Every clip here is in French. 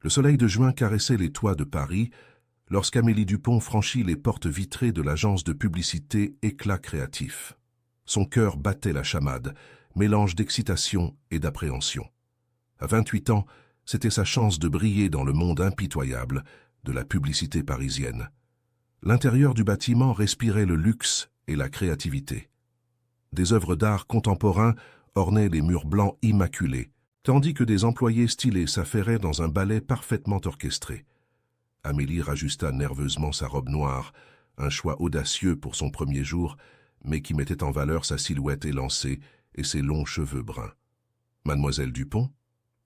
Le soleil de juin caressait les toits de Paris lorsqu'Amélie Dupont franchit les portes vitrées de l'agence de publicité Éclat Créatif. Son cœur battait la chamade, mélange d'excitation et d'appréhension. À 28 ans, c'était sa chance de briller dans le monde impitoyable de la publicité parisienne. L'intérieur du bâtiment respirait le luxe et la créativité. Des œuvres d'art contemporains ornaient les murs blancs immaculés, tandis que des employés stylés s'affairaient dans un ballet parfaitement orchestré. Amélie rajusta nerveusement sa robe noire, un choix audacieux pour son premier jour, mais qui mettait en valeur sa silhouette élancée et ses longs cheveux bruns. « Mademoiselle Dupont ?»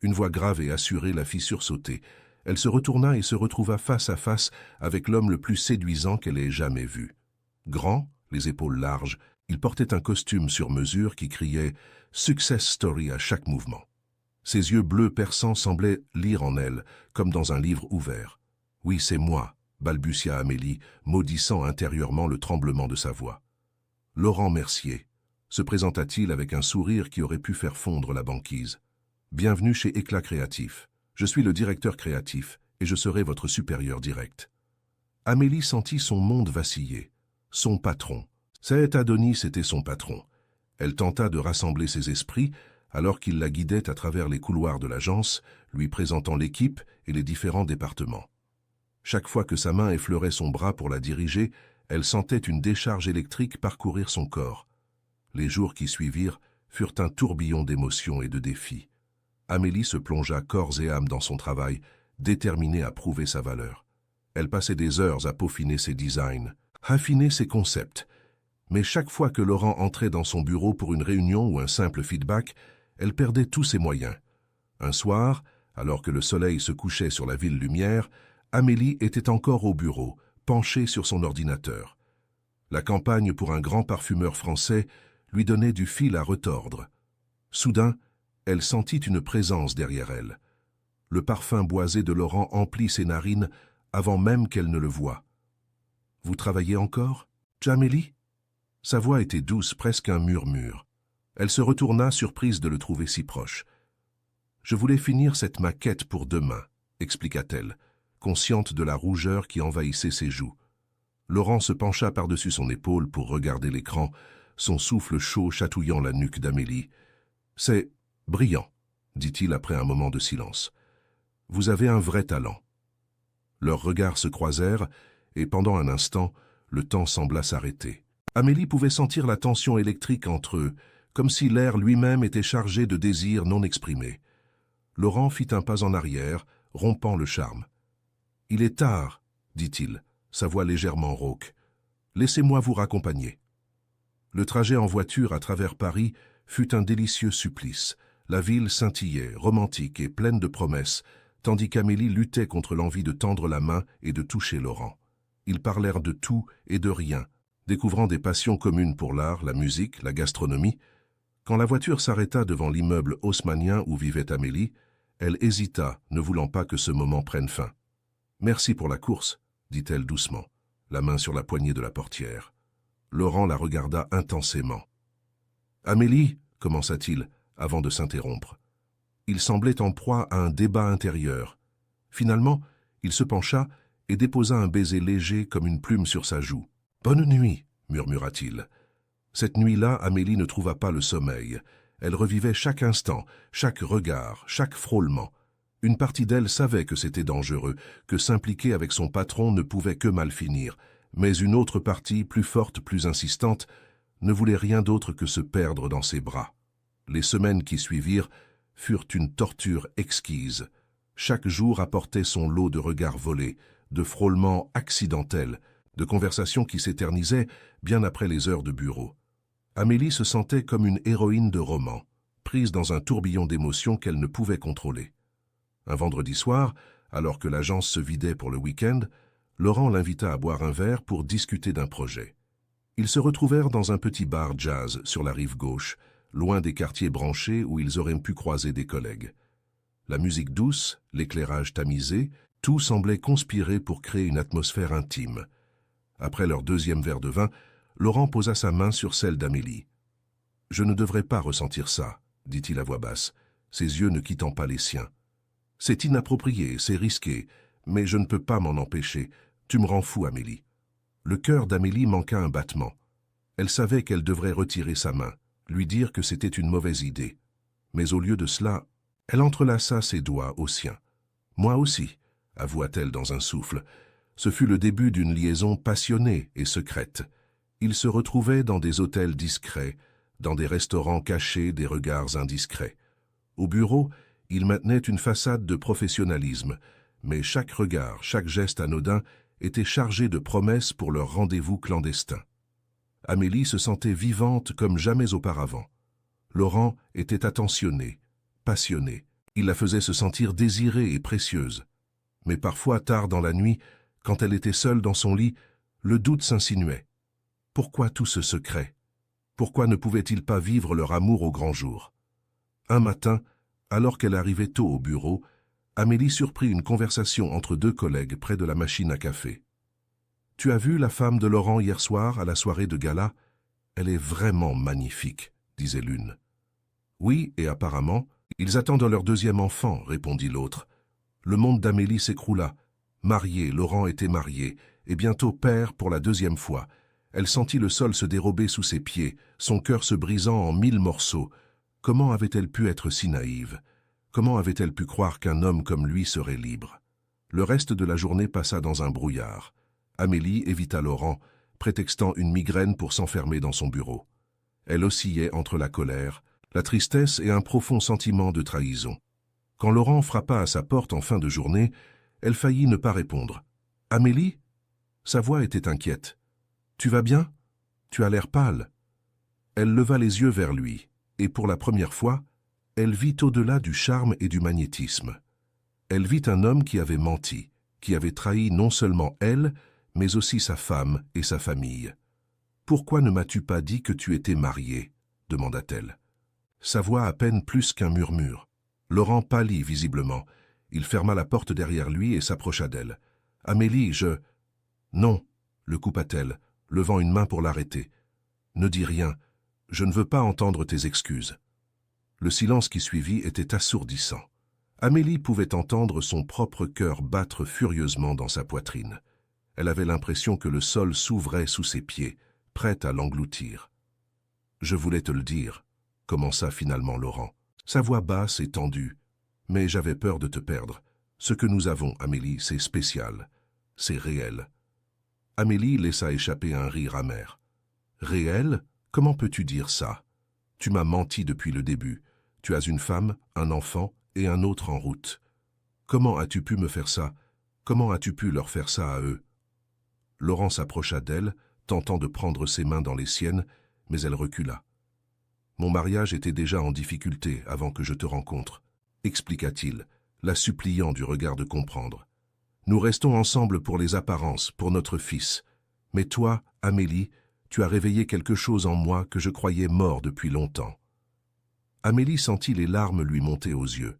Une voix grave et assurée la fit sursauter. Elle se retourna et se retrouva face à face avec l'homme le plus séduisant qu'elle ait jamais vu. Grand, les épaules larges, il portait un costume sur mesure qui criait « Success Story » à chaque mouvement. Ses yeux bleus perçants semblaient lire en elle, comme dans un livre ouvert. « Oui, c'est moi », balbutia Amélie, maudissant intérieurement le tremblement de sa voix. « Laurent Mercier », se présenta-t-il avec un sourire qui aurait pu faire fondre la banquise. « Bienvenue chez Éclat Créatif. Je suis le directeur créatif et je serai votre supérieur direct. » Amélie sentit son monde vaciller. Son patron. Cet Adonis était son patron. Elle tenta de rassembler ses esprits alors qu'il la guidait à travers les couloirs de l'agence, lui présentant l'équipe et les différents départements. Chaque fois que sa main effleurait son bras pour la diriger, elle sentait une décharge électrique parcourir son corps. Les jours qui suivirent furent un tourbillon d'émotions et de défis. Amélie se plongea corps et âme dans son travail, déterminée à prouver sa valeur. Elle passait des heures à peaufiner ses designs, affiner ses concepts. Mais chaque fois que Laurent entrait dans son bureau pour une réunion ou un simple feedback, elle perdait tous ses moyens. Un soir, alors que le soleil se couchait sur la ville lumière, Amélie était encore au bureau, penchée sur son ordinateur. La campagne pour un grand parfumeur français lui donnait du fil à retordre. Soudain, elle sentit une présence derrière elle. Le parfum boisé de Laurent emplit ses narines avant même qu'elle ne le voie. « Vous travaillez encore, Amélie ?» Sa voix était douce, presque un murmure. Elle se retourna, surprise de le trouver si proche. « Je voulais finir cette maquette pour demain, » expliqua-t-elle, consciente de la rougeur qui envahissait ses joues. Laurent se pencha par-dessus son épaule pour regarder l'écran, son souffle chaud chatouillant la nuque d'Amélie. « C'est brillant, » dit-il après un moment de silence. « Vous avez un vrai talent. » Leurs regards se croisèrent, et pendant un instant, le temps sembla s'arrêter. Amélie pouvait sentir la tension électrique entre eux, comme si l'air lui-même était chargé de désirs non exprimés. Laurent fit un pas en arrière, rompant le charme. « Il est tard, » dit-il, sa voix légèrement rauque. « Laissez-moi vous raccompagner. » Le trajet en voiture à travers Paris fut un délicieux supplice. La ville scintillait, romantique et pleine de promesses, tandis qu'Amélie luttait contre l'envie de tendre la main et de toucher Laurent. Ils parlèrent de tout et de rien, découvrant des passions communes pour l'art, la musique, la gastronomie. Quand la voiture s'arrêta devant l'immeuble haussmannien où vivait Amélie, elle hésita, ne voulant pas que ce moment prenne fin. « Merci pour la course, » dit-elle doucement, la main sur la poignée de la portière. Laurent la regarda intensément. « Amélie, » commença-t-il, avant de s'interrompre. Il semblait en proie à un débat intérieur. Finalement, il se pencha et déposa un baiser léger comme une plume sur sa joue. « Bonne nuit, » murmura-t-il. Cette nuit-là, Amélie ne trouva pas le sommeil. Elle revivait chaque instant, chaque regard, chaque frôlement. Une partie d'elle savait que c'était dangereux, que s'impliquer avec son patron ne pouvait que mal finir, mais une autre partie, plus forte, plus insistante, ne voulait rien d'autre que se perdre dans ses bras. Les semaines qui suivirent furent une torture exquise. Chaque jour apportait son lot de regards volés, de frôlements accidentels, de conversations qui s'éternisaient bien après les heures de bureau. Amélie se sentait comme une héroïne de roman, prise dans un tourbillon d'émotions qu'elle ne pouvait contrôler. Un vendredi soir, alors que l'agence se vidait pour le week-end, Laurent l'invita à boire un verre pour discuter d'un projet. Ils se retrouvèrent dans un petit bar jazz sur la rive gauche, loin des quartiers branchés où ils auraient pu croiser des collègues. La musique douce, l'éclairage tamisé, tout semblait conspirer pour créer une atmosphère intime. Après leur deuxième verre de vin, Laurent posa sa main sur celle d'Amélie. « Je ne devrais pas ressentir ça, » dit-il à voix basse, ses yeux ne quittant pas les siens. C'est inapproprié, c'est risqué, mais je ne peux pas m'en empêcher. Tu me rends fou, Amélie. Le cœur d'Amélie manqua un battement. Elle savait qu'elle devrait retirer sa main, lui dire que c'était une mauvaise idée. Mais au lieu de cela, elle entrelaça ses doigts aux siens. « Moi aussi », avoua-t-elle dans un souffle. Ce fut le début d'une liaison passionnée et secrète. Ils se retrouvaient dans des hôtels discrets, dans des restaurants cachés, des regards indiscrets. Au bureau, ils maintenaient une façade de professionnalisme, mais chaque regard, chaque geste anodin était chargé de promesses pour leur rendez-vous clandestin. Amélie se sentait vivante comme jamais auparavant. Laurent était attentionné, passionné. Il la faisait se sentir désirée et précieuse. Mais parfois, tard dans la nuit, quand elle était seule dans son lit, le doute s'insinuait. Pourquoi tout ce secret? Pourquoi ne pouvaient-ils pas vivre leur amour au grand jour? Un matin, alors qu'elle arrivait tôt au bureau, Amélie surprit une conversation entre deux collègues près de la machine à café. « Tu as vu la femme de Laurent hier soir à la soirée de gala? Elle est vraiment magnifique, » disait l'une. « Oui, et apparemment, ils attendent leur deuxième enfant, » répondit l'autre. Le monde d'Amélie s'écroula. Marié, Laurent était marié, et bientôt père pour la deuxième fois. Elle sentit le sol se dérober sous ses pieds, son cœur se brisant en 1000 morceaux. Comment avait-elle pu être si naïve? Comment avait-elle pu croire qu'un homme comme lui serait libre? Le reste de la journée passa dans un brouillard. Amélie évita Laurent, prétextant une migraine pour s'enfermer dans son bureau. Elle oscillait entre la colère, la tristesse et un profond sentiment de trahison. Quand Laurent frappa à sa porte en fin de journée, elle faillit ne pas répondre. « Amélie ?» Sa voix était inquiète. « Tu vas bien? Tu as l'air pâle. » Elle leva les yeux vers lui, et pour la première fois, elle vit au-delà du charme et du magnétisme. Elle vit un homme qui avait menti, qui avait trahi non seulement elle, mais aussi sa femme et sa famille. « Pourquoi ne m'as-tu pas dit que tu étais marié ?» demanda-t-elle. Sa voix à peine plus qu'un murmure. Laurent pâlit visiblement. Il ferma la porte derrière lui et s'approcha d'elle. « Amélie, je... » « Non, » le coupa-t-elle, levant une main pour l'arrêter. « Ne dis rien, je ne veux pas entendre tes excuses. » Le silence qui suivit était assourdissant. Amélie pouvait entendre son propre cœur battre furieusement dans sa poitrine. Elle avait l'impression que le sol s'ouvrait sous ses pieds, prête à l'engloutir. « Je voulais te le dire », commença finalement Laurent, sa voix basse et tendue. « Mais j'avais peur de te perdre. Ce que nous avons, Amélie, c'est spécial. C'est réel. » Amélie laissa échapper un rire amer. « Réel? Comment peux-tu dire ça? Tu m'as menti depuis le début. Tu as une femme, un enfant et un autre en route. Comment as-tu pu me faire ça? Comment as-tu pu leur faire ça à eux ?» Laurent s'approcha d'elle, tentant de prendre ses mains dans les siennes, mais elle recula. « Mon mariage était déjà en difficulté avant que je te rencontre, » expliqua-t-il, la suppliant du regard de comprendre. « Nous restons ensemble pour les apparences, pour notre fils. Mais toi, Amélie, tu as réveillé quelque chose en moi que je croyais mort depuis longtemps. » Amélie sentit les larmes lui monter aux yeux.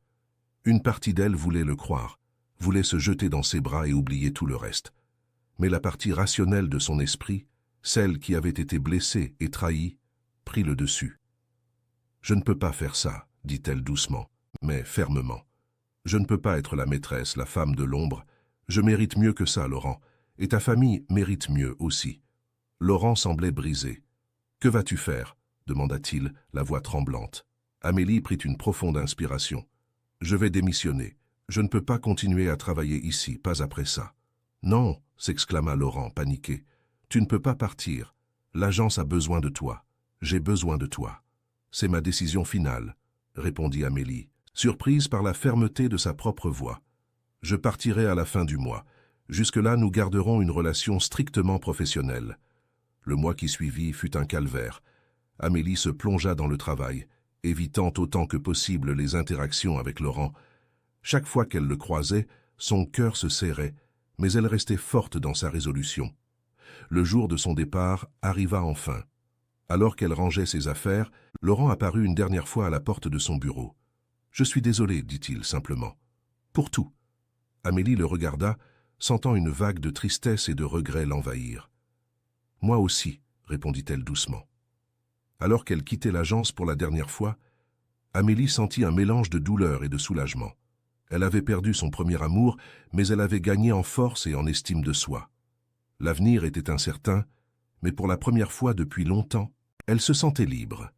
Une partie d'elle voulait le croire, voulait se jeter dans ses bras et oublier tout le reste. Mais la partie rationnelle de son esprit, celle qui avait été blessée et trahie, prit le dessus. « Je ne peux pas faire ça, » dit-elle doucement, mais fermement. « Je ne peux pas être la maîtresse, la femme de l'ombre. Je mérite mieux que ça, Laurent, et ta famille mérite mieux aussi. » Laurent semblait brisé. « Que vas-tu faire ?» demanda-t-il, la voix tremblante. Amélie prit une profonde inspiration. « Je vais démissionner. Je ne peux pas continuer à travailler ici, pas après ça. »« Non !» s'exclama Laurent, paniqué. « Tu ne peux pas partir. L'agence a besoin de toi. J'ai besoin de toi. »« C'est ma décision finale, » répondit Amélie, surprise par la fermeté de sa propre voix. « Je partirai à la fin du mois. Jusque-là, nous garderons une relation strictement professionnelle. » Le mois qui suivit fut un calvaire. Amélie se plongea dans le travail, évitant autant que possible les interactions avec Laurent. Chaque fois qu'elle le croisait, son cœur se serrait, mais elle restait forte dans sa résolution. Le jour de son départ arriva enfin. Alors qu'elle rangeait ses affaires, Laurent apparut une dernière fois à la porte de son bureau. « Je suis désolé, dit-il simplement. Pour tout. » Amélie le regarda, sentant une vague de tristesse et de regret l'envahir. « Moi aussi, » répondit-elle doucement. Alors qu'elle quittait l'agence pour la dernière fois, Amélie sentit un mélange de douleur et de soulagement. Elle avait perdu son premier amour, mais elle avait gagné en force et en estime de soi. L'avenir était incertain, mais pour la première fois depuis longtemps, elle se sentait libre.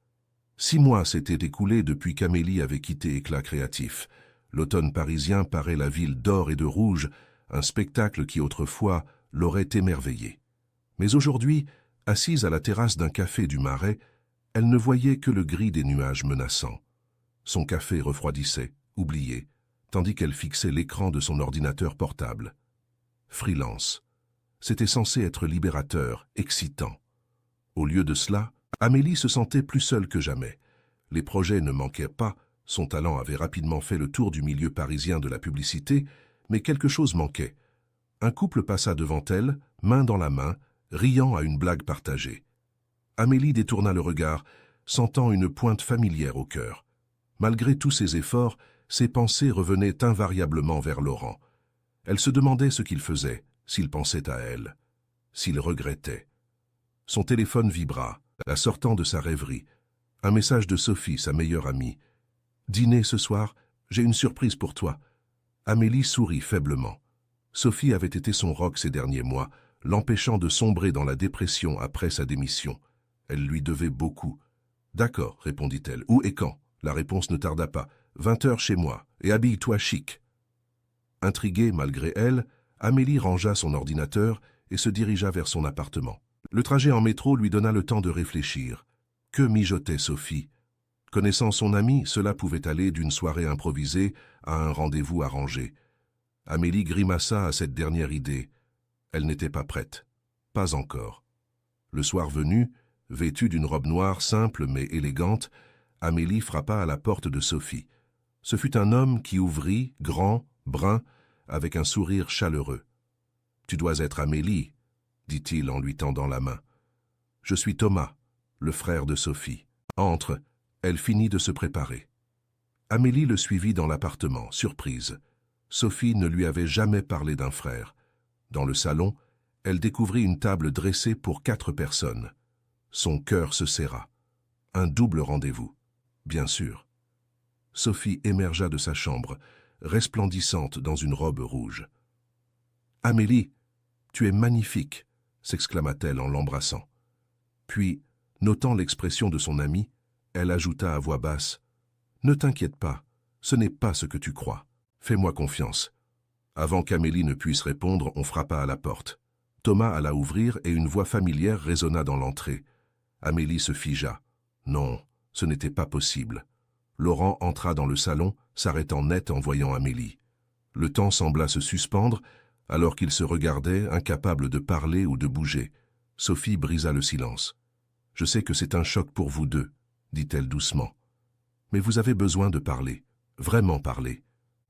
6 mois s'étaient écoulés depuis qu'Amélie avait quitté Éclat Créatif. L'automne parisien paraît la ville d'or et de rouge, un spectacle qui autrefois l'aurait émerveillée. Mais aujourd'hui, assise à la terrasse d'un café du Marais, elle ne voyait que le gris des nuages menaçants. Son café refroidissait, oublié, tandis qu'elle fixait l'écran de son ordinateur portable. Freelance. C'était censé être libérateur, excitant. Au lieu de cela, Amélie se sentait plus seule que jamais. Les projets ne manquaient pas, son talent avait rapidement fait le tour du milieu parisien de la publicité, mais quelque chose manquait. Un couple passa devant elle, main dans la main, riant à une blague partagée. Amélie détourna le regard, sentant une pointe familière au cœur. Malgré tous ses efforts, ses pensées revenaient invariablement vers Laurent. Elle se demandait ce qu'il faisait, s'il pensait à elle, s'il regrettait. Son téléphone vibra, la sortant de sa rêverie. Un message de Sophie, sa meilleure amie. « Dîner ce soir, j'ai une surprise pour toi. » Amélie sourit faiblement. Sophie avait été son roc ces derniers mois, l'empêchant de sombrer dans la dépression après sa démission. Elle lui devait beaucoup. « D'accord, répondit-elle. Où et quand ?» La réponse ne tarda pas. « 20 heures chez moi, et habille-toi chic. » Intriguée malgré elle, Amélie rangea son ordinateur et se dirigea vers son appartement. Le trajet en métro lui donna le temps de réfléchir. Que mijotait Sophie? Connaissant son amie, cela pouvait aller d'une soirée improvisée à un rendez-vous arrangé. Amélie grimaça à cette dernière idée. Elle n'était pas prête. Pas encore. Le soir venu, vêtue d'une robe noire simple mais élégante, Amélie frappa à la porte de Sophie. Ce fut un homme qui ouvrit, grand, brun, avec un sourire chaleureux. « Tu dois être Amélie, » dit-il en lui tendant la main. « Je suis Thomas, le frère de Sophie. Entre. » Elle finit de se préparer. Amélie le suivit dans l'appartement, surprise. Sophie ne lui avait jamais parlé d'un frère. Dans le salon, elle découvrit une table dressée pour 4 personnes. Son cœur se serra. Un double rendez-vous, bien sûr. Sophie émergea de sa chambre, resplendissante dans une robe rouge. « Amélie, tu es magnifique !» s'exclama-t-elle en l'embrassant. Puis, notant l'expression de son amie, elle ajouta à voix basse « Ne t'inquiète pas, ce n'est pas ce que tu crois. Fais-moi confiance. » Avant qu'Amélie ne puisse répondre, on frappa à la porte. Thomas alla ouvrir et une voix familière résonna dans l'entrée. Amélie se figea. Non, ce n'était pas possible. Laurent entra dans le salon, s'arrêtant net en voyant Amélie. Le temps sembla se suspendre, alors qu'ils se regardaient, incapables de parler ou de bouger. Sophie brisa le silence. « Je sais que c'est un choc pour vous deux, » dit-elle doucement. « Mais vous avez besoin de parler, vraiment parler.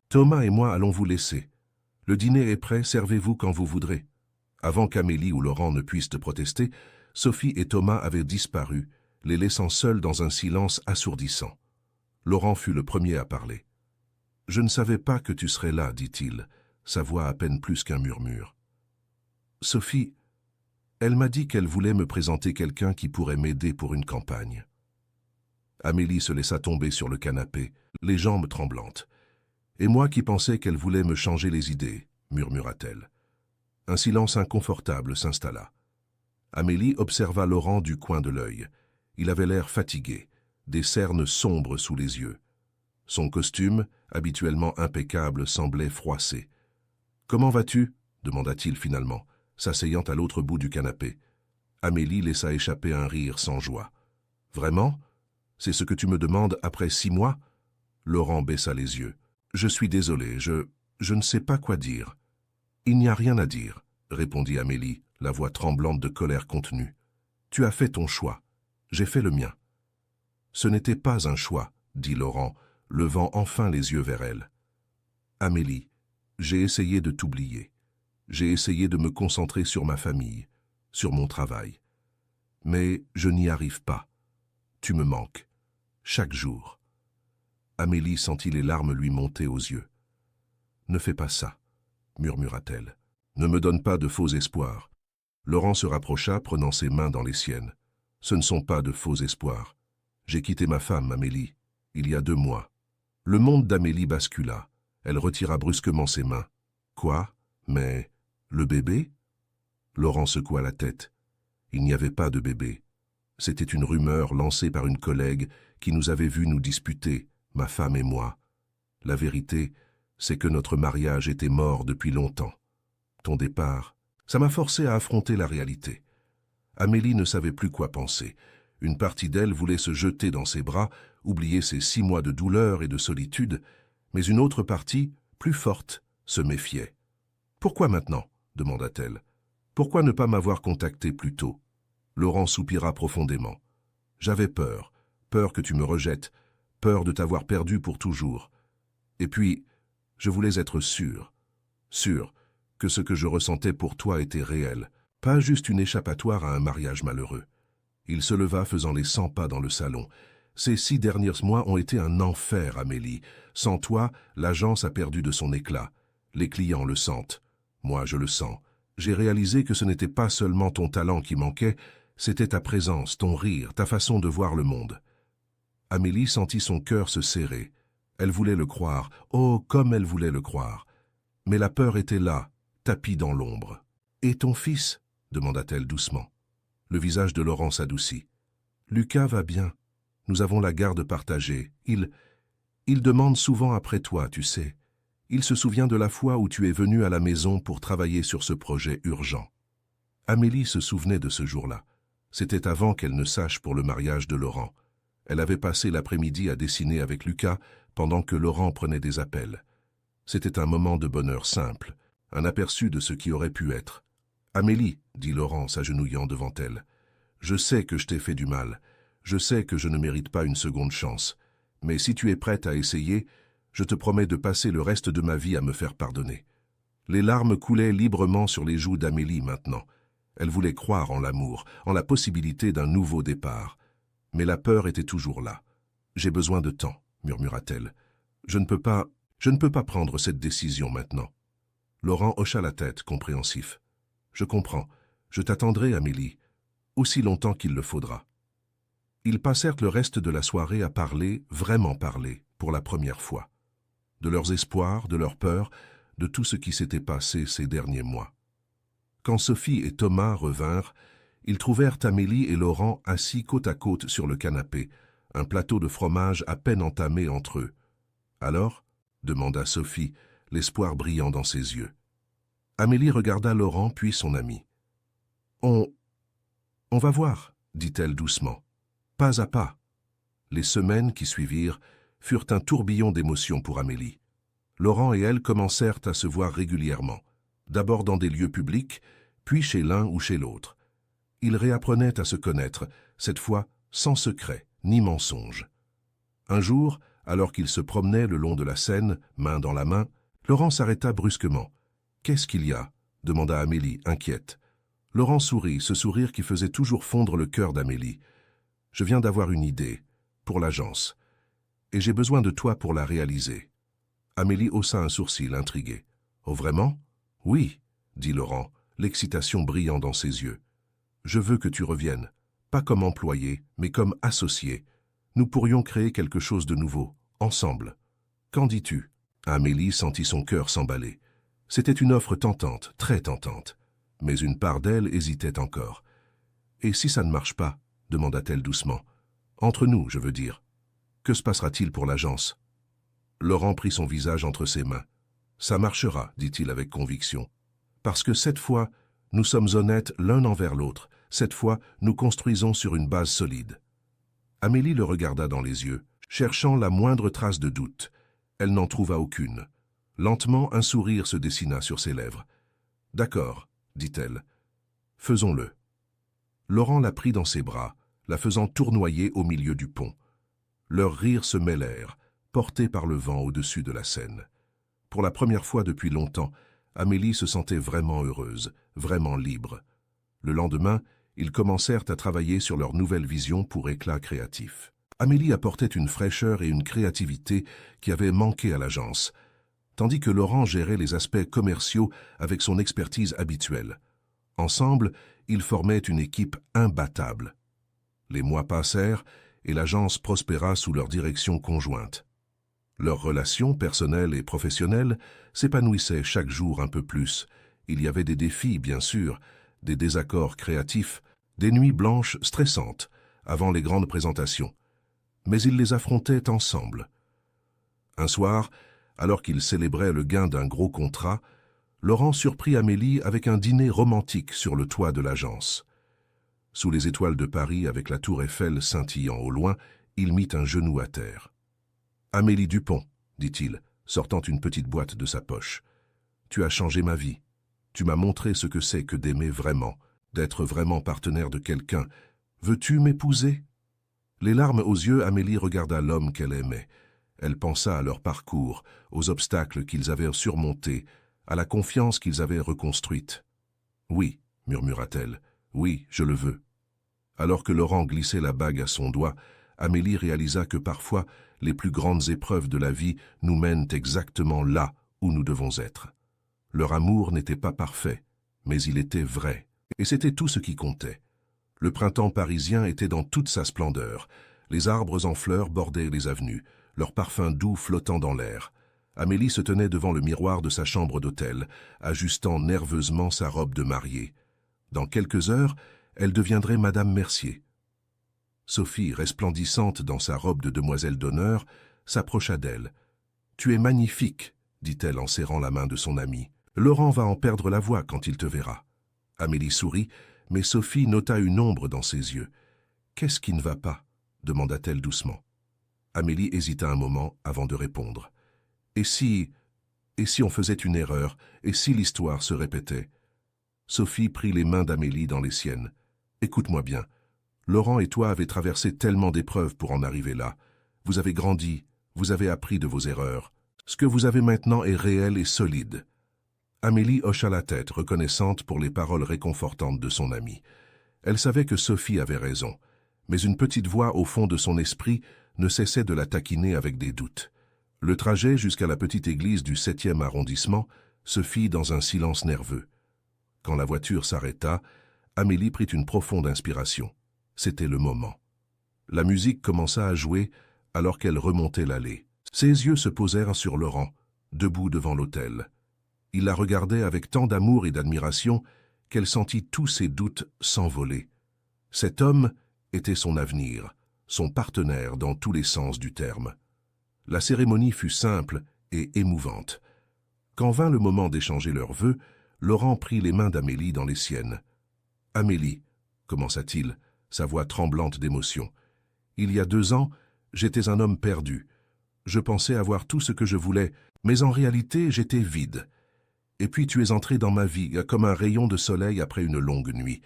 Thomas et moi allons vous laisser. Le dîner est prêt, servez-vous quand vous voudrez. » Avant qu'Amélie ou Laurent ne puissent protester, Sophie et Thomas avaient disparu, les laissant seuls dans un silence assourdissant. Laurent fut le premier à parler. « Je ne savais pas que tu serais là, dit-il, sa voix à peine plus qu'un murmure. « Sophie, elle m'a dit qu'elle voulait me présenter quelqu'un qui pourrait m'aider pour une campagne. » Amélie se laissa tomber sur le canapé, les jambes tremblantes. « Et moi qui pensais qu'elle voulait me changer les idées, » murmura-t-elle. Un silence inconfortable s'installa. Amélie observa Laurent du coin de l'œil. Il avait l'air fatigué, des cernes sombres sous les yeux. Son costume, habituellement impeccable, semblait froissé. « Comment vas-tu » demanda-t-il finalement, s'asseyant à l'autre bout du canapé. Amélie laissa échapper un rire sans joie. « Vraiment ? C'est ce que tu me demandes après 6 mois ?» Laurent baissa les yeux. « Je suis désolé, je ne sais pas quoi dire. »« Il n'y a rien à dire, » répondit Amélie, la voix tremblante de colère contenue. « Tu as fait ton choix. J'ai fait le mien. »« Ce n'était pas un choix, » dit Laurent, levant enfin les yeux vers elle. « Amélie, j'ai essayé de t'oublier. J'ai essayé de me concentrer sur ma famille, sur mon travail. Mais je n'y arrive pas. Tu me manques. Chaque jour. » Amélie sentit les larmes lui monter aux yeux. « Ne fais pas ça, » murmura-t-elle. « Ne me donne pas de faux espoirs. » Laurent se rapprocha, prenant ses mains dans les siennes. « Ce ne sont pas de faux espoirs. J'ai quitté ma femme, Amélie, il y a 2 mois. » Le monde d'Amélie bascula. Elle retira brusquement ses mains. Quoi? Mais le bébé? Laurent secoua la tête. Il n'y avait pas de bébé. C'était une rumeur lancée par une collègue qui nous avait vus nous disputer, ma femme et moi. La vérité, c'est que notre mariage était mort depuis longtemps. Ton départ, ça m'a forcé à affronter la réalité. Amélie ne savait plus quoi penser. Une partie d'elle voulait se jeter dans ses bras, oublier ses 6 mois de douleur et de solitude, mais une autre partie, plus forte, se méfiait. « Pourquoi maintenant ?» demanda-t-elle. « Pourquoi ne pas m'avoir contacté plus tôt ?» Laurent soupira profondément. « J'avais peur, peur que tu me rejettes, peur de t'avoir perdu pour toujours. Et puis, je voulais être sûr que ce que je ressentais pour toi était réel, pas juste une échappatoire à un mariage malheureux. » Il se leva faisant les 100 pas dans le salon. « Ces 6 derniers mois ont été un enfer, Amélie. Sans toi, l'agence a perdu de son éclat. Les clients le sentent. Moi, je le sens. J'ai réalisé que ce n'était pas seulement ton talent qui manquait, c'était ta présence, ton rire, ta façon de voir le monde. » Amélie sentit son cœur se serrer. Elle voulait le croire. Oh, comme elle voulait le croire. Mais la peur était là, tapie dans l'ombre. « Et ton fils ?» demanda-t-elle doucement. Le visage de Laurent s'adoucit. « Lucas va bien. Nous avons la garde partagée. Il demande souvent après toi, tu sais. Il se souvient de la fois où tu es venu à la maison pour travailler sur ce projet urgent. » Amélie se souvenait de ce jour-là. C'était avant qu'elle ne sache pour le mariage de Laurent. Elle avait passé l'après-midi à dessiner avec Lucas pendant que Laurent prenait des appels. C'était un moment de bonheur simple, un aperçu de ce qui aurait pu être. « Amélie, » dit Laurent s'agenouillant devant elle, « je sais que je t'ai fait du mal. Je sais que je ne mérite pas une seconde chance. Mais si tu es prête à essayer, je te promets de passer le reste de ma vie à me faire pardonner. » Les larmes coulaient librement sur les joues d'Amélie maintenant. Elle voulait croire en l'amour, en la possibilité d'un nouveau départ. Mais la peur était toujours là. « J'ai besoin de temps, » murmura-t-elle. « Je ne peux pas prendre cette décision maintenant. » Laurent hocha la tête, compréhensif. « Je comprends. Je t'attendrai, Amélie, aussi longtemps qu'il le faudra. » Ils passèrent le reste de la soirée à parler, vraiment parler, pour la première fois. De leurs espoirs, de leurs peurs, de tout ce qui s'était passé ces derniers mois. Quand Sophie et Thomas revinrent, ils trouvèrent Amélie et Laurent assis côte à côte sur le canapé, un plateau de fromage à peine entamé entre eux. « Alors ?» demanda Sophie, l'espoir brillant dans ses yeux. Amélie regarda Laurent puis son ami. « On va voir, » dit-elle doucement, pas à pas. Les semaines qui suivirent furent un tourbillon d'émotions pour Amélie. Laurent et elle commencèrent à se voir régulièrement, d'abord dans des lieux publics, puis chez l'un ou chez l'autre. Ils réapprenaient à se connaître, cette fois sans secret ni mensonge. Un jour, alors qu'ils se promenaient le long de la Seine, main dans la main, Laurent s'arrêta brusquement. « Qu'est-ce qu'il y a ?» demanda Amélie, inquiète. Laurent sourit, ce sourire qui faisait toujours fondre le cœur d'Amélie. « Je viens d'avoir une idée, pour l'agence, et j'ai besoin de toi pour la réaliser. » Amélie haussa un sourcil, intriguée. « Oh, vraiment ?»« Oui, » dit Laurent, l'excitation brillant dans ses yeux. « Je veux que tu reviennes, pas comme employé, mais comme associé. Nous pourrions créer quelque chose de nouveau, ensemble. Qu'en dis-tu » Amélie sentit son cœur s'emballer. C'était une offre tentante, très tentante. Mais une part d'elle hésitait encore. « Et si ça ne marche pas ?» demanda-t-elle doucement. « Entre nous, je veux dire. Que se passera-t-il pour l'agence ?» Laurent prit son visage entre ses mains. « Ça marchera, dit-il avec conviction. Parce que cette fois, nous sommes honnêtes l'un envers l'autre. Cette fois, nous construisons sur une base solide. » Amélie le regarda dans les yeux, cherchant la moindre trace de doute. Elle n'en trouva aucune. Lentement, un sourire se dessina sur ses lèvres. « D'accord, » dit-elle. « Faisons-le. » Laurent la prit dans ses bras, la faisant tournoyer au milieu du pont. Leurs rires se mêlèrent, portés par le vent au-dessus de la Seine. Pour la première fois depuis longtemps, Amélie se sentait vraiment heureuse, vraiment libre. Le lendemain, ils commencèrent à travailler sur leur nouvelle vision pour éclat créatif. Amélie apportait une fraîcheur et une créativité qui avaient manqué à l'agence, tandis que Laurent gérait les aspects commerciaux avec son expertise habituelle. Ensemble, ils formaient une équipe imbattable. Les mois passèrent et l'agence prospéra sous leur direction conjointe. Leurs relations personnelles et professionnelles s'épanouissaient chaque jour un peu plus. Il y avait des défis, bien sûr, des désaccords créatifs, des nuits blanches stressantes avant les grandes présentations. Mais ils les affrontaient ensemble. Un soir, alors qu'ils célébraient le gain d'un gros contrat, Laurent surprit Amélie avec un dîner romantique sur le toit de l'agence. Sous les étoiles de Paris, avec la tour Eiffel scintillant au loin, il mit un genou à terre. « Amélie Dupont, dit-il, sortant une petite boîte de sa poche. Tu as changé ma vie. Tu m'as montré ce que c'est que d'aimer vraiment, d'être vraiment partenaire de quelqu'un. Veux-tu m'épouser ?» Les larmes aux yeux, Amélie regarda l'homme qu'elle aimait. Elle pensa à leur parcours, aux obstacles qu'ils avaient surmontés, à la confiance qu'ils avaient reconstruite. « Oui, murmura-t-elle, oui, je le veux. » Alors que Laurent glissait la bague à son doigt, Amélie réalisa que parfois, les plus grandes épreuves de la vie nous mènent exactement là où nous devons être. Leur amour n'était pas parfait, mais il était vrai, et c'était tout ce qui comptait. Le printemps parisien était dans toute sa splendeur. Les arbres en fleurs bordaient les avenues, leurs parfums doux flottant dans l'air. Amélie se tenait devant le miroir de sa chambre d'hôtel, ajustant nerveusement sa robe de mariée. Dans quelques heures, elle deviendrait Madame Mercier. Sophie, resplendissante dans sa robe de demoiselle d'honneur, s'approcha d'elle. « Tu es magnifique, » dit-elle en serrant la main de son amie. « Laurent va en perdre la voix quand il te verra. » Amélie sourit, mais Sophie nota une ombre dans ses yeux. « Qu'est-ce qui ne va pas ?» demanda-t-elle doucement. Amélie hésita un moment avant de répondre. « Et si on faisait une erreur, et si l'histoire se répétait ?» Sophie prit les mains d'Amélie dans les siennes. « Écoute-moi bien. Laurent et toi avez traversé tellement d'épreuves pour en arriver là. Vous avez grandi, vous avez appris de vos erreurs. Ce que vous avez maintenant est réel et solide. » Amélie hocha la tête, reconnaissante pour les paroles réconfortantes de son amie. Elle savait que Sophie avait raison, mais une petite voix au fond de son esprit ne cessait de la taquiner avec des doutes. Le trajet jusqu'à la petite église du 7e arrondissement se fit dans un silence nerveux. Quand la voiture s'arrêta, Amélie prit une profonde inspiration. C'était le moment. La musique commença à jouer alors qu'elle remontait l'allée. Ses yeux se posèrent sur Laurent, debout devant l'autel. Il la regardait avec tant d'amour et d'admiration qu'elle sentit tous ses doutes s'envoler. Cet homme était son avenir, son partenaire dans tous les sens du terme. La cérémonie fut simple et émouvante. Quand vint le moment d'échanger leurs vœux, Laurent prit les mains d'Amélie dans les siennes. « Amélie, » commença-t-il, sa voix tremblante d'émotion, « il y a 2 ans, j'étais un homme perdu. Je pensais avoir tout ce que je voulais, mais en réalité, j'étais vide. Et puis tu es entré dans ma vie comme un rayon de soleil après une longue nuit.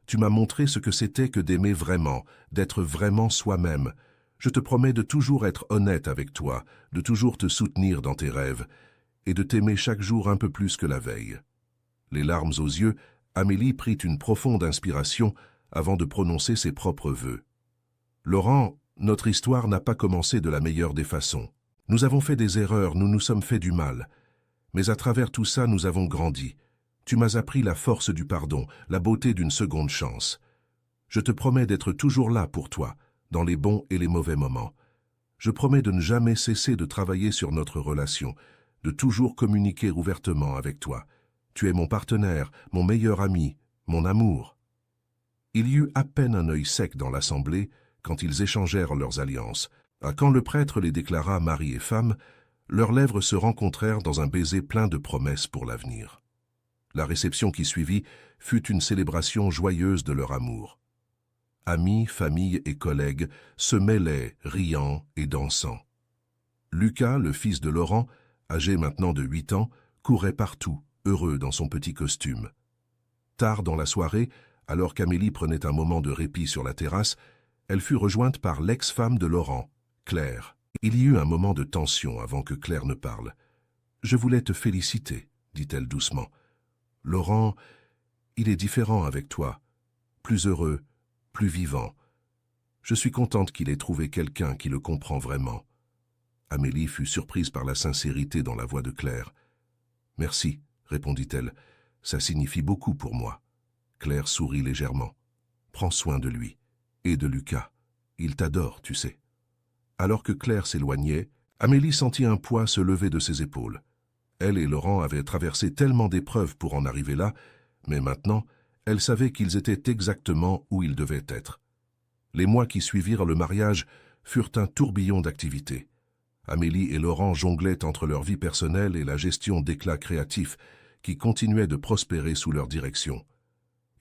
Tu m'as montré ce que c'était que d'aimer vraiment, d'être vraiment soi-même. Je te promets de toujours être honnête avec toi, de toujours te soutenir dans tes rêves, et de t'aimer chaque jour un peu plus que la veille. » Les larmes aux yeux, Amélie prit une profonde inspiration avant de prononcer ses propres vœux. « Laurent, notre histoire n'a pas commencé de la meilleure des façons. Nous avons fait des erreurs, nous nous sommes fait du mal. Mais à travers tout ça, nous avons grandi. Tu m'as appris la force du pardon, la beauté d'une seconde chance. Je te promets d'être toujours là pour toi, dans les bons et les mauvais moments. Je promets de ne jamais cesser de travailler sur notre relation, de toujours communiquer ouvertement avec toi. Tu es mon partenaire, mon meilleur ami, mon amour. » Il y eut à peine un œil sec dans l'assemblée quand ils échangèrent leurs alliances. Quand le prêtre les déclara mari et femme, leurs lèvres se rencontrèrent dans un baiser plein de promesses pour l'avenir. La réception qui suivit fut une célébration joyeuse de leur amour. Amis, famille et collègues se mêlaient, riant et dansant. Lucas, le fils de Laurent, âgé maintenant de 8 ans, courait partout, heureux dans son petit costume. Tard dans la soirée, alors qu'Amélie prenait un moment de répit sur la terrasse, elle fut rejointe par l'ex-femme de Laurent, Claire. Il y eut un moment de tension avant que Claire ne parle. « Je voulais te féliciter, » dit-elle doucement. « Laurent, il est différent avec toi, plus heureux, plus vivant. Je suis contente qu'il ait trouvé quelqu'un qui le comprend vraiment. » Amélie fut surprise par la sincérité dans la voix de Claire. « Merci, » répondit-elle, « ça signifie beaucoup pour moi. » Claire sourit légèrement. « Prends soin de lui, et de Lucas. Il t'adore, tu sais. » Alors que Claire s'éloignait, Amélie sentit un poids se lever de ses épaules. Elle et Laurent avaient traversé tellement d'épreuves pour en arriver là, mais maintenant, elle savait qu'ils étaient exactement où ils devaient être. Les mois qui suivirent le mariage furent un tourbillon d'activités. Amélie et Laurent jonglaient entre leur vie personnelle et la gestion d'éclats créatifs qui continuaient de prospérer sous leur direction.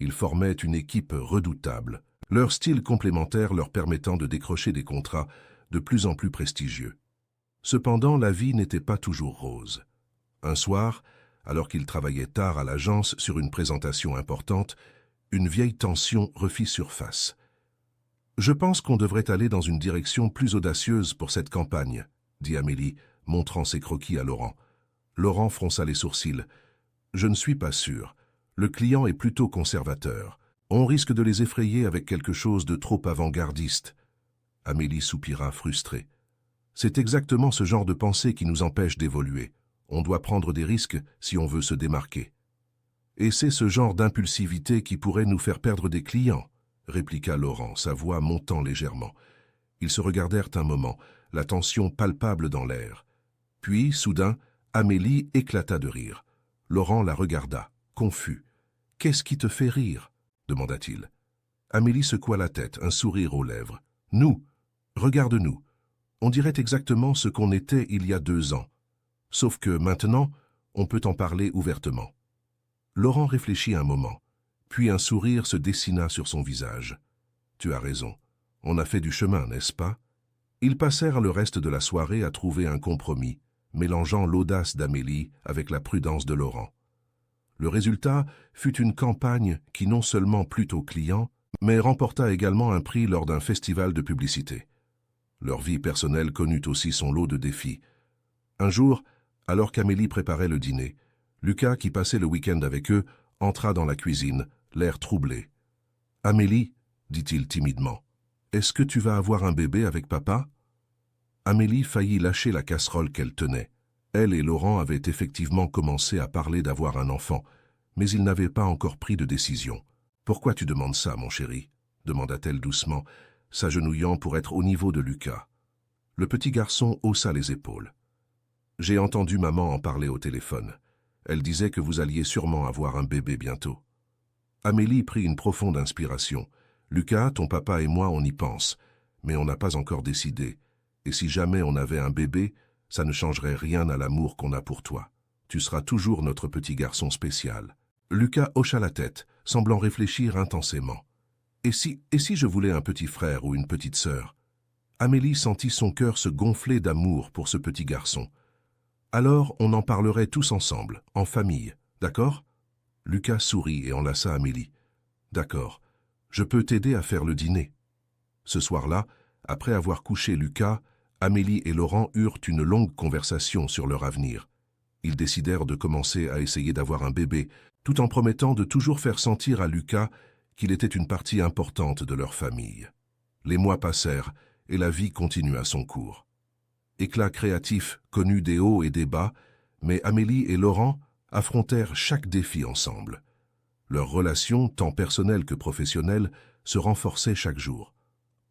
Ils formaient une équipe redoutable, leur style complémentaire leur permettant de décrocher des contrats de plus en plus prestigieux. Cependant, la vie n'était pas toujours rose. Un soir, alors qu'ils travaillaient tard à l'agence sur une présentation importante, une vieille tension refit surface. « Je pense qu'on devrait aller dans une direction plus audacieuse pour cette campagne », dit Amélie, montrant ses croquis à Laurent. Laurent fronça les sourcils. « Je ne suis pas sûr. Le client est plutôt conservateur. On risque de les effrayer avec quelque chose de trop avant-gardiste. » Amélie soupira frustrée. « C'est exactement ce genre de pensée qui nous empêche d'évoluer. On doit prendre des risques si on veut se démarquer. » « Et c'est ce genre d'impulsivité qui pourrait nous faire perdre des clients, » répliqua Laurent, sa voix montant légèrement. Ils se regardèrent un moment, la tension palpable dans l'air. Puis, soudain, Amélie éclata de rire. Laurent la regarda, confus. « Qu'est-ce qui te fait rire ?» demanda-t-il. Amélie secoua la tête, un sourire aux lèvres. « Nous, regarde-nous. On dirait exactement ce qu'on était il y a 2 ans. Sauf que maintenant, on peut en parler ouvertement. » Laurent réfléchit un moment, puis un sourire se dessina sur son visage. « Tu as raison. On a fait du chemin, n'est-ce pas ?» Ils passèrent le reste de la soirée à trouver un compromis, mélangeant l'audace d'Amélie avec la prudence de Laurent. Le résultat fut une campagne qui non seulement plut aux clients, mais remporta également un prix lors d'un festival de publicité. Leur vie personnelle connut aussi son lot de défis. Un jour, alors qu'Amélie préparait le dîner, Lucas, qui passait le week-end avec eux, entra dans la cuisine, l'air troublé. « Amélie, dit-il timidement, est-ce que tu vas avoir un bébé avec papa ?» Amélie faillit lâcher la casserole qu'elle tenait. Elle et Laurent avaient effectivement commencé à parler d'avoir un enfant, mais ils n'avaient pas encore pris de décision. « Pourquoi tu demandes ça, mon chéri ?» demanda-t-elle doucement, s'agenouillant pour être au niveau de Lucas. Le petit garçon haussa les épaules. « J'ai entendu maman en parler au téléphone. Elle disait que vous alliez sûrement avoir un bébé bientôt. » Amélie prit une profonde inspiration. « Lucas, ton papa et moi, on y pense, mais on n'a pas encore décidé. Et si jamais on avait un bébé, ça ne changerait rien à l'amour qu'on a pour toi. Tu seras toujours notre petit garçon spécial. » Lucas hocha la tête, semblant réfléchir intensément. « Et si je voulais un petit frère ou une petite sœur ?» Amélie sentit son cœur se gonfler d'amour pour ce petit garçon. « Alors on en parlerait tous ensemble, en famille, d'accord ?» Lucas sourit et enlaça Amélie. « D'accord, je peux t'aider à faire le dîner. » Ce soir-là, après avoir couché Lucas, Amélie et Laurent eurent une longue conversation sur leur avenir. Ils décidèrent de commencer à essayer d'avoir un bébé, tout en promettant de toujours faire sentir à Lucas qu'il était une partie importante de leur famille. Les mois passèrent et la vie continua son cours. Éclat créatif connut des hauts et des bas, mais Amélie et Laurent affrontèrent chaque défi ensemble. Leur relation, tant personnelle que professionnelle, se renforçait chaque jour.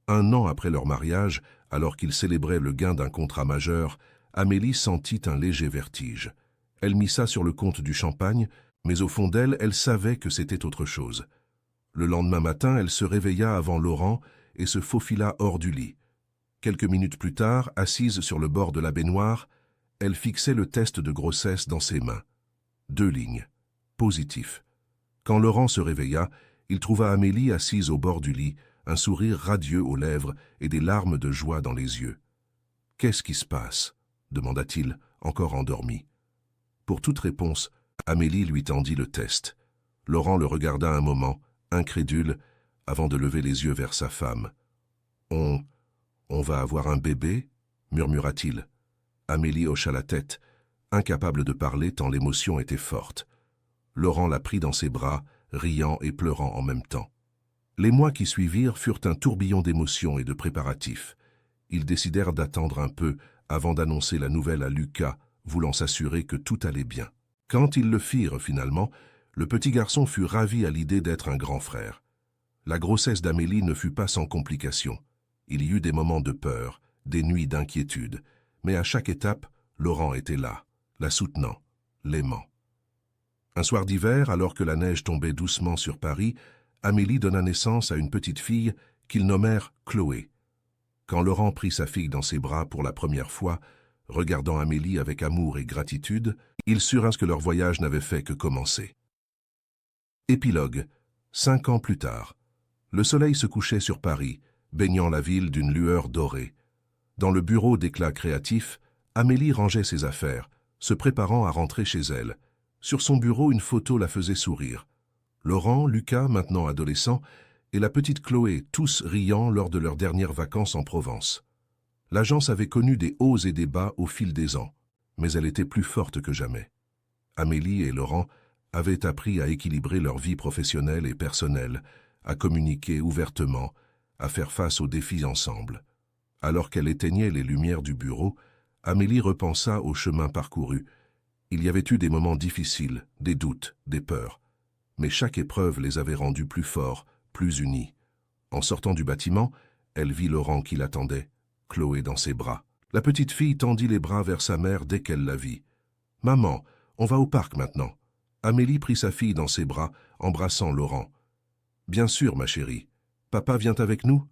1 an après leur mariage, alors qu'ils célébraient le gain d'un contrat majeur, Amélie sentit un léger vertige. Elle mit ça sur le compte du champagne, mais au fond d'elle, elle savait que c'était autre chose. Le lendemain matin, elle se réveilla avant Laurent et se faufila hors du lit. Quelques minutes plus tard, assise sur le bord de la baignoire, elle fixait le test de grossesse dans ses mains. 2 lignes. Positif. Quand Laurent se réveilla, il trouva Amélie assise au bord du lit, un sourire radieux aux lèvres et des larmes de joie dans les yeux. « Qu'est-ce qui se passe ?» demanda-t-il, encore endormi. Pour toute réponse, Amélie lui tendit le test. Laurent le regarda un moment, incrédule, avant de lever les yeux vers sa femme. « On va avoir un bébé ?» murmura-t-il. Amélie hocha la tête, incapable de parler tant l'émotion était forte. Laurent la prit dans ses bras, riant et pleurant en même temps. Les mois qui suivirent furent un tourbillon d'émotions et de préparatifs. Ils décidèrent d'attendre un peu avant d'annoncer la nouvelle à Lucas, voulant s'assurer que tout allait bien. Quand ils le firent finalement, le petit garçon fut ravi à l'idée d'être un grand frère. La grossesse d'Amélie ne fut pas sans complications. Il y eut des moments de peur, des nuits d'inquiétude, Mais à chaque étape, Laurent était là, la soutenant, l'aimant. Un soir d'hiver, alors que la neige tombait doucement sur Paris, Amélie donna naissance à une petite fille qu'ils nommèrent Chloé. Quand Laurent prit sa fille dans ses bras pour la première fois, regardant Amélie avec amour et gratitude, ils surent que leur voyage n'avait fait que commencer. Épilogue. 5 ans plus tard. Le soleil se couchait sur Paris, baignant la ville d'une lueur dorée. Dans le bureau d'éclat créatif, Amélie rangeait ses affaires, se préparant à rentrer chez elle. Sur son bureau, une photo la faisait sourire. Laurent, Lucas, maintenant adolescent, et la petite Chloé, tous riant lors de leurs dernières vacances en Provence. L'agence avait connu des hauts et des bas au fil des ans, mais elle était plus forte que jamais. Amélie et Laurent avaient appris à équilibrer leur vie professionnelle et personnelle, à communiquer ouvertement, à faire face aux défis ensemble. Alors qu'elle éteignait les lumières du bureau, Amélie repensa au chemin parcouru. Il y avait eu des moments difficiles, des doutes, des peurs. Mais chaque épreuve les avait rendus plus forts, plus unis. En sortant du bâtiment, elle vit Laurent qui l'attendait, Chloé dans ses bras. La petite fille tendit les bras vers sa mère dès qu'elle la vit. « Maman, on va au parc maintenant. » Amélie prit sa fille dans ses bras, embrassant Laurent. « Bien sûr, ma chérie. Papa vient avec nous ?»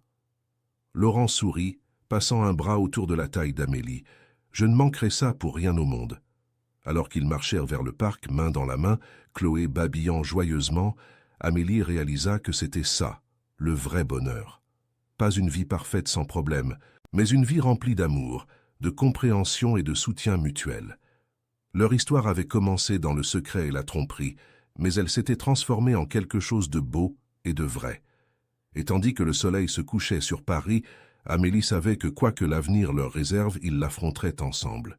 Laurent sourit, passant un bras autour de la taille d'Amélie. « Je ne manquerai ça pour rien au monde. » Alors qu'ils marchèrent vers le parc, main dans la main, Chloé babillant joyeusement, Amélie réalisa que c'était ça, le vrai bonheur. Pas une vie parfaite sans problème, mais une vie remplie d'amour, de compréhension et de soutien mutuel. Leur histoire avait commencé dans le secret et la tromperie, mais elle s'était transformée en quelque chose de beau et de vrai. Et tandis que le soleil se couchait sur Paris, Amélie savait que quoi que l'avenir leur réserve, ils l'affronteraient ensemble.